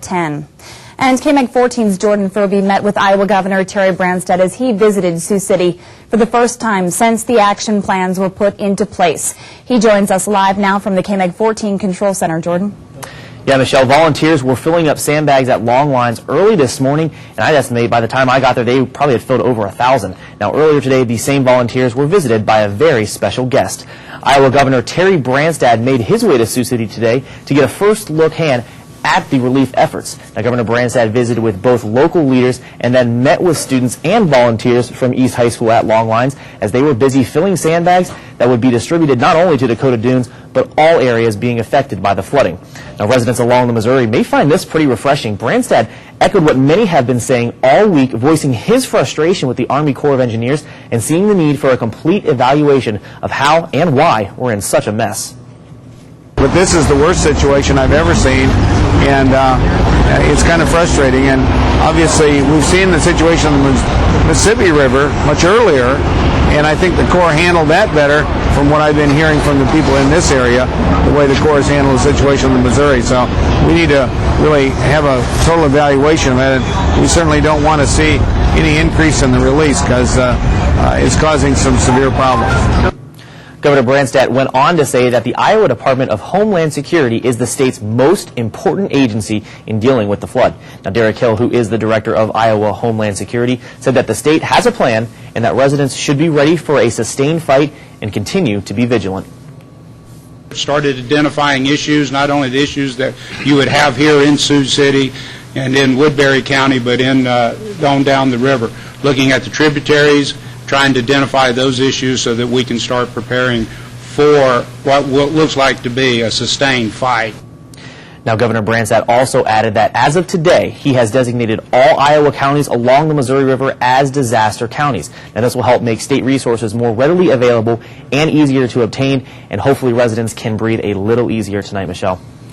10. And KMEG 14's Jordan Furby met with Iowa Governor Terry Branstad as he visited Sioux City for the first time since the action plans were put into place. He joins us live now from the KMEG 14 Control Center. Jordan? Yeah, Michelle, volunteers were filling up sandbags at long lines early this morning, and I'd estimate by the time I got there, they probably had filled over 1,000. Now, earlier today, these same volunteers were visited by a very special guest. Iowa Governor Terry Branstad made his way to Sioux City today to get a first-look hand at the relief efforts. Now, Governor Branstad visited with both local leaders and then met with students and volunteers from East High School at long lines as they were busy filling sandbags that would be distributed not only to Dakota Dunes, but all areas being affected by the flooding. Now, residents along the Missouri may find this pretty refreshing. Branstad echoed what many have been saying all week, voicing his frustration with the Army Corps of Engineers and seeing the need for a complete evaluation of how and why we're in such a mess. But this is the worst situation I've ever seen, and it's kind of frustrating. And obviously, we've seen the situation on the Mississippi River much earlier, and I think the Corps handled that better from what I've been hearing from the people in this area, the way the Corps has handled the situation in the Missouri. So we need to really have a total evaluation of that. And we certainly don't want to see any increase in the release because it's causing some severe problems. Governor Branstad went on to say that the Iowa Department of Homeland Security is the state's most important agency in dealing with the flood. Now, Derek Hill, who is the director of Iowa Homeland Security, said that the state has a plan and that residents should be ready for a sustained fight and continue to be vigilant. Started identifying issues, not only the issues that you would have here in Sioux City and in Woodbury County, but in going down the river, looking at the tributaries, trying to identify those issues so that we can start preparing for what looks like to be a sustained fight. Now, Governor Branstad also added that as of today, he has designated all Iowa counties along the Missouri River as disaster counties. Now, this will help make state resources more readily available and easier to obtain, and hopefully residents can breathe a little easier tonight, Michelle.